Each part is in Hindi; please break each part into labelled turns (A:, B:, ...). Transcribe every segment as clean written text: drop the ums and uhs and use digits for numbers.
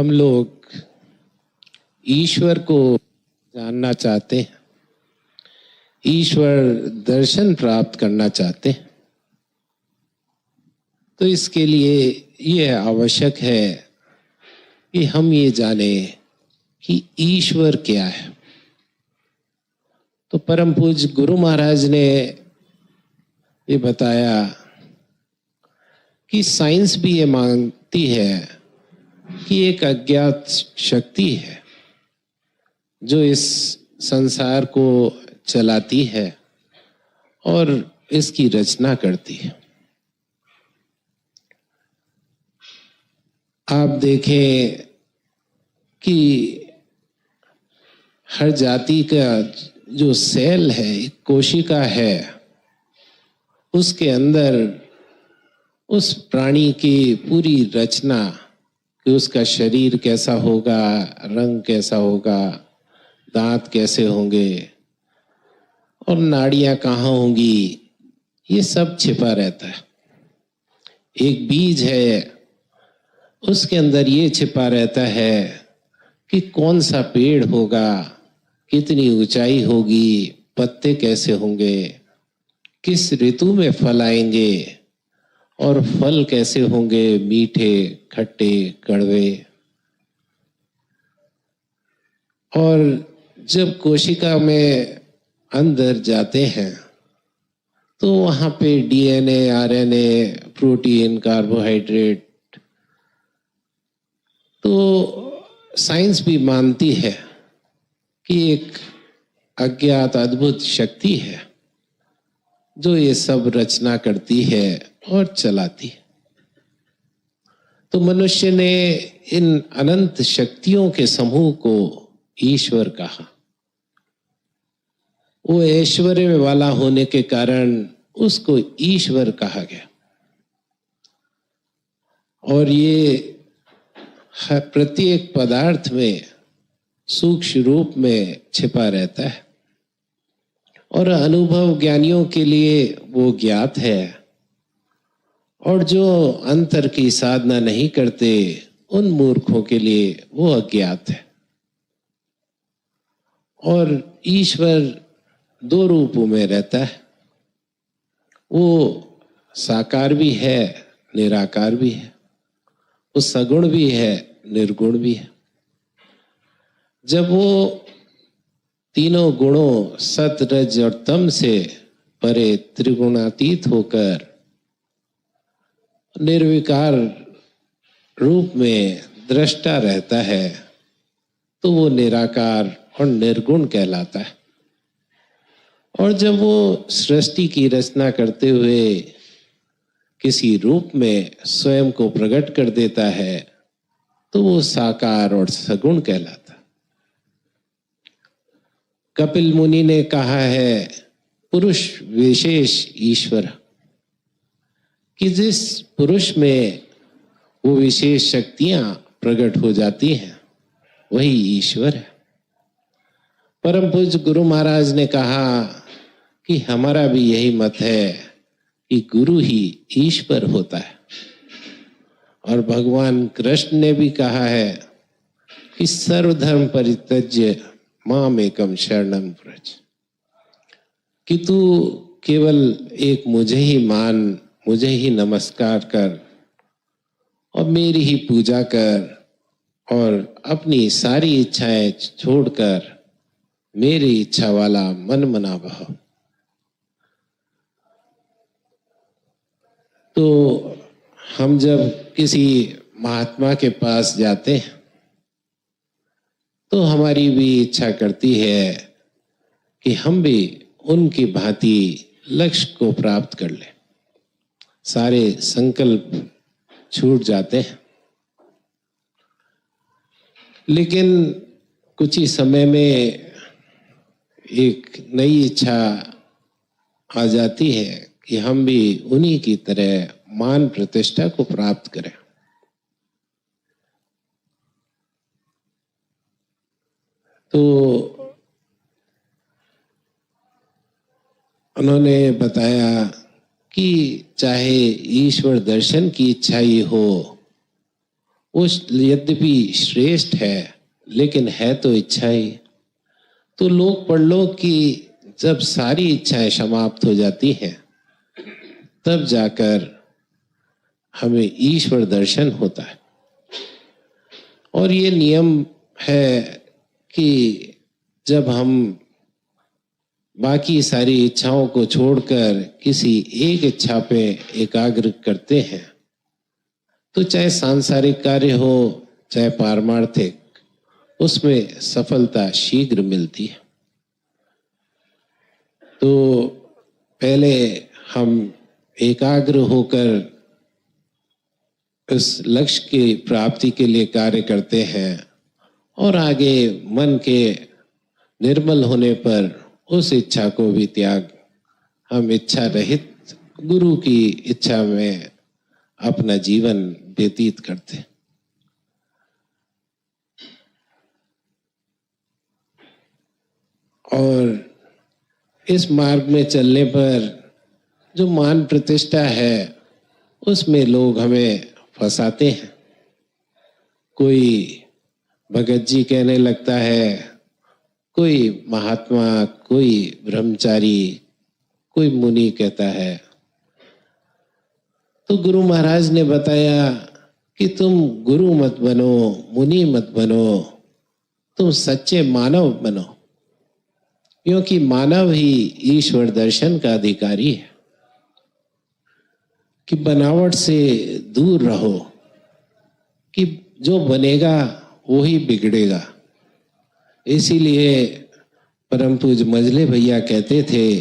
A: हम लोग ईश्वर को जानना चाहते हैं, ईश्वर दर्शन प्राप्त करना चाहते हैं। तो इसके लिए यह आवश्यक है कि हम ये जाने कि ईश्वर क्या है। तो परम पूज्य गुरु महाराज ने ये बताया कि साइंस भी ये मानती है कि एक अज्ञात शक्ति है जो इस संसार को चलाती है और इसकी रचना करती है। आप देखें कि हर जाति का जो सेल है, कोशिका है, उसके अंदर उस प्राणी की पूरी रचना कि उसका शरीर कैसा होगा, रंग कैसा होगा, दांत कैसे होंगे और नाड़ियां कहाँ होंगी, ये सब छिपा रहता है। एक बीज है, उसके अंदर ये छिपा रहता है कि कौन सा पेड़ होगा, कितनी ऊंचाई होगी, पत्ते कैसे होंगे, किस ऋतु में फल आएंगे और फल कैसे होंगे, मीठे, खट्टे, कड़वे। और जब कोशिका में अंदर जाते हैं तो वहां पे डीएनए, आरएनए, प्रोटीन, कार्बोहाइड्रेट। तो साइंस भी मानती है कि एक अज्ञात अद्भुत शक्ति है जो ये सब रचना करती है और चलाती है। तो मनुष्य ने इन अनंत शक्तियों के समूह को ईश्वर कहा। वो ऐश्वर्य वाला होने के कारण उसको ईश्वर कहा गया। और ये प्रत्येक पदार्थ में सूक्ष्म रूप में छिपा रहता है और अनुभव ज्ञानियों के लिए वो ज्ञात है, और जो अंतर की साधना नहीं करते उन मूर्खों के लिए वो अज्ञात है। और ईश्वर दो रूपों में रहता है, वो साकार भी है, निराकार भी है, वो सगुण भी है, निर्गुण भी है। जब वो तीनों गुणों सत, रज और तम से परे त्रिगुणातीत होकर निर्विकार रूप में दृष्टा रहता है, तो वो निराकार और निर्गुण कहलाता है। और जब वो सृष्टि की रचना करते हुए किसी रूप में स्वयं को प्रकट कर देता है तो वो साकार और सगुण कहलाता है। कपिल मुनि ने कहा है पुरुष विशेष ईश्वर, कि जिस पुरुष में वो विशेष शक्तियां प्रकट हो जाती हैं वही ईश्वर है। परम पूज्य गुरु महाराज ने कहा कि हमारा भी यही मत है कि गुरु ही ईश्वर होता है। और भगवान कृष्ण ने भी कहा है कि सर्वधर्म परित्यज्य माम एकम शरणम व्रज, कि तू केवल एक मुझे ही मान, मुझे ही नमस्कार कर और मेरी ही पूजा कर और अपनी सारी इच्छाएं छोड़कर मेरी इच्छा वाला मन मना बहो। तो हम जब किसी महात्मा के पास जाते हैं तो हमारी भी इच्छा करती है कि हम भी उनकी भांति लक्ष्य को प्राप्त कर लें। सारे संकल्प छूट जाते हैं, लेकिन कुछ ही समय में एक नई इच्छा आ जाती है कि हम भी उन्हीं की तरह मान प्रतिष्ठा को प्राप्त करें। तो उन्होंने बताया कि चाहे ईश्वर दर्शन की इच्छा ही हो वो यद्यपि श्रेष्ठ है लेकिन है तो इच्छा ही। तो लोक परलोक की जब सारी इच्छाएं समाप्त हो जाती हैं तब जाकर हमें ईश्वर दर्शन होता है। और ये नियम है कि जब हम बाकी सारी इच्छाओं को छोड़कर किसी एक इच्छा पे एकाग्र करते हैं तो चाहे सांसारिक कार्य हो चाहे पारमार्थिक, उसमें सफलता शीघ्र मिलती है। तो पहले हम एकाग्र होकर इस लक्ष्य की प्राप्ति के लिए कार्य करते हैं और आगे मन के निर्मल होने पर उस इच्छा को भी त्याग हम इच्छा रहित गुरु की इच्छा में अपना जीवन व्यतीत करते हैं। और इस मार्ग में चलने पर जो मान प्रतिष्ठा है उसमें लोग हमें फंसाते हैं। कोई भगत जी कहने लगता है, कोई महात्मा, कोई ब्रह्मचारी, कोई मुनि कहता है। तो गुरु महाराज ने बताया कि तुम गुरु मत बनो, मुनि मत बनो, तुम सच्चे मानव बनो, क्योंकि मानव ही ईश्वर दर्शन का अधिकारी है। कि बनावट से दूर रहो, कि जो बनेगा वो ही बिगड़ेगा। इसीलिए परम पूज्य मजले भैया कहते थे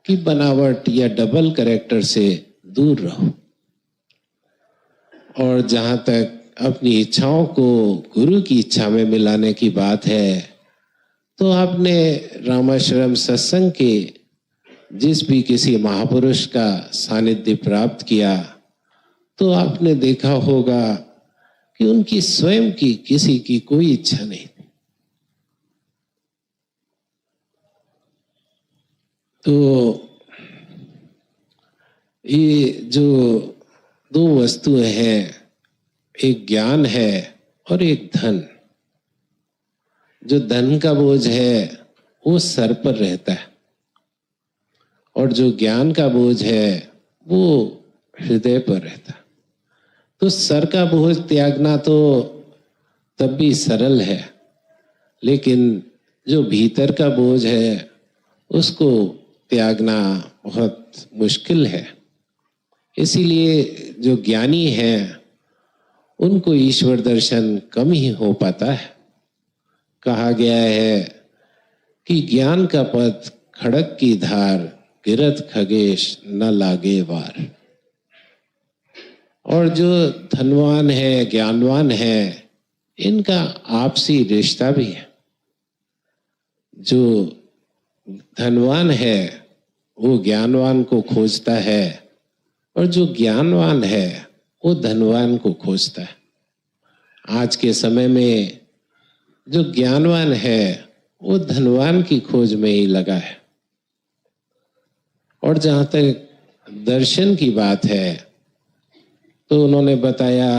A: कि बनावट या डबल कैरेक्टर से दूर रहो। और जहाँ तक अपनी इच्छाओं को गुरु की इच्छा में मिलाने की बात है, तो आपने रामाश्रम सत्संग के जिस भी किसी महापुरुष का सानिध्य प्राप्त किया तो आपने देखा होगा कि उनकी स्वयं की किसी की कोई इच्छा नहीं थी। तो ये जो दो वस्तुएं हैं, एक ज्ञान है और एक धन। जो धन का बोझ है वो सर पर रहता है और जो ज्ञान का बोझ है वो हृदय पर रहता है। तो सर का बोझ त्यागना तो तब भी सरल है, लेकिन जो भीतर का बोझ है उसको त्यागना बहुत मुश्किल है। इसीलिए जो ज्ञानी हैं उनको ईश्वर दर्शन कम ही हो पाता है। कहा गया है कि ज्ञान का पथ खड़क की धार, गिरत खगेश न लागे वार। और जो धनवान है, ज्ञानवान है, इनका आपसी रिश्ता भी है। जो धनवान है वो ज्ञानवान को खोजता है और जो ज्ञानवान है वो धनवान को खोजता है। आज के समय में जो ज्ञानवान है वो धनवान की खोज में ही लगा है। और जहाँ तक दर्शन की बात है तो उन्होंने बताया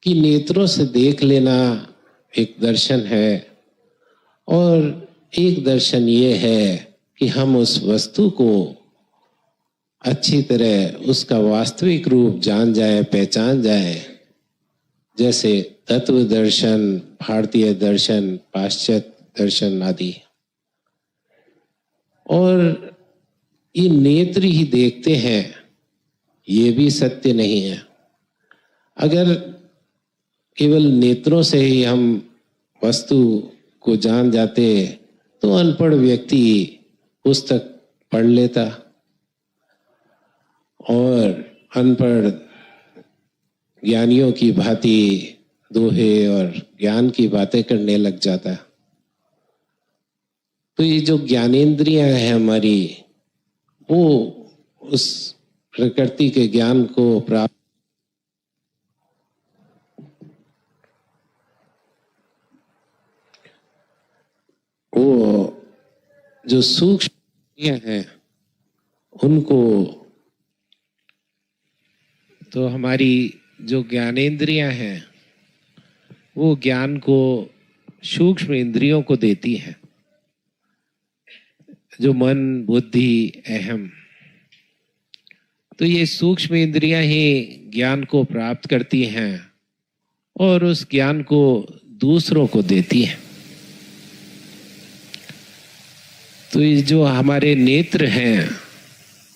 A: कि नेत्रों से देख लेना एक दर्शन है और एक दर्शन ये है कि हम उस वस्तु को अच्छी तरह उसका वास्तविक रूप जान जाए, पहचान जाए। जैसे तत्व दर्शन, भारतीय दर्शन, पाश्चात्य दर्शन आदि। और ये नेत्र ही देखते हैं, ये भी सत्य नहीं है। अगर केवल नेत्रों से ही हम वस्तु को जान जाते तो अनपढ़ व्यक्ति पुस्तक पढ़ लेता और अनपढ़ ज्ञानियों की भांति दोहे और ज्ञान की बातें करने लग जाता। तो ये जो ज्ञानेंद्रियां हैं हमारी, वो उस प्रकृति के ज्ञान को प्राप्त वो जो सूक्ष्म हैं उनको तो हमारी जो ज्ञानेंद्रियां हैं वो ज्ञान को सूक्ष्म इंद्रियों को देती हैं, जो मन, बुद्धि, अहम। तो ये सूक्ष्म इंद्रियां ही ज्ञान को प्राप्त करती हैं और उस ज्ञान को दूसरों को देती हैं। तो ये जो हमारे नेत्र हैं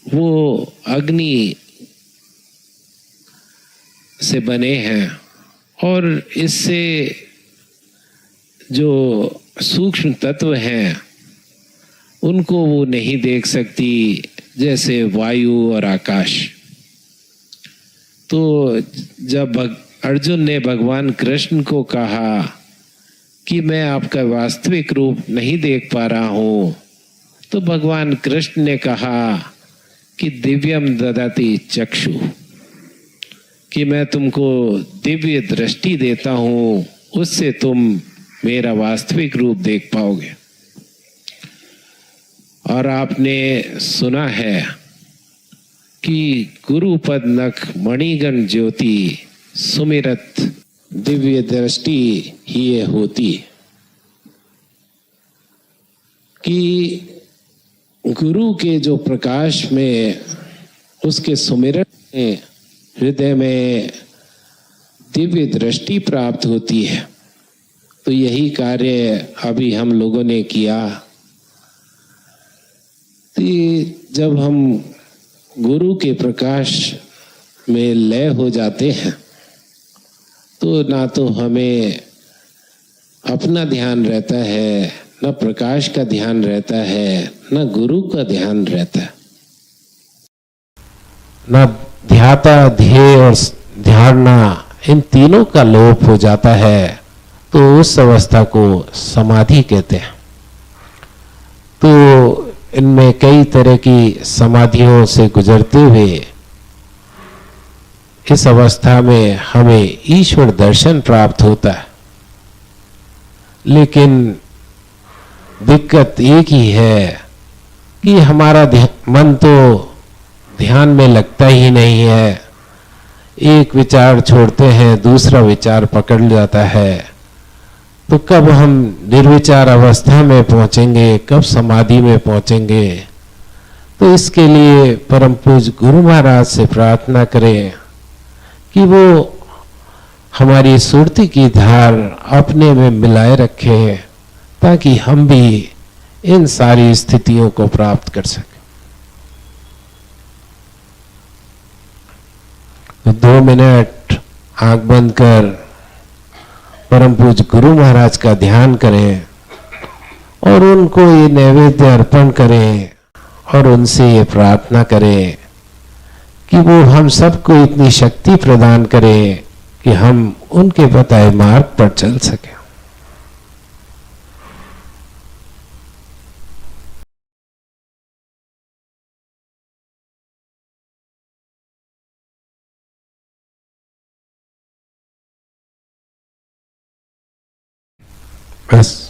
A: वो अग्नि से बने हैं और इससे जो सूक्ष्म तत्व हैं उनको वो नहीं देख सकती, जैसे वायु और आकाश। तो जब अर्जुन ने भगवान कृष्ण को कहा कि मैं आपका वास्तविक रूप नहीं देख पा रहा हूं, तो भगवान कृष्ण ने कहा कि दिव्यम ददाति चक्षु, कि मैं तुमको दिव्य दृष्टि देता हूं, उससे तुम मेरा वास्तविक रूप देख पाओगे। और आपने सुना है कि गुरुपद नख मणिगण ज्योति सुमिरत दिव्य दृष्टि ही ये होती, कि गुरु के जो प्रकाश में, उसके सुमिरन में हृदय में दिव्य दृष्टि प्राप्त होती है। तो यही कार्य अभी हम लोगों ने किया। तो जब हम गुरु के प्रकाश में लय हो जाते हैं तो ना तो हमें अपना ध्यान रहता है, न प्रकाश का ध्यान रहता है, न गुरु का ध्यान रहता है, न ध्याता, ध्येय और ध्याना, इन तीनों का लोप हो जाता है। तो उस अवस्था को समाधि कहते हैं। तो इनमें कई तरह की समाधियों से गुजरते हुए इस अवस्था में हमें ईश्वर दर्शन प्राप्त होता है। लेकिन दिक्कत एक ही है कि हमारा मन तो ध्यान में लगता ही नहीं है। एक विचार छोड़ते हैं, दूसरा विचार पकड़ जाता है। तो कब हम निर्विचार अवस्था में पहुंचेंगे, कब समाधि में पहुंचेंगे? तो इसके लिए परम पूज्य गुरु महाराज से प्रार्थना करें कि वो हमारी सुरती की धार अपने में मिलाए रखे, ताकि हम भी इन सारी स्थितियों को प्राप्त कर सकें। 2 मिनट आंख बंद कर परम पूज्य गुरु महाराज का ध्यान करें और उनको ये नैवेद्य अर्पण करें और उनसे ये प्रार्थना करें कि वो हम सबको इतनी शक्ति प्रदान करें कि हम उनके बताए मार्ग पर चल सकें। बस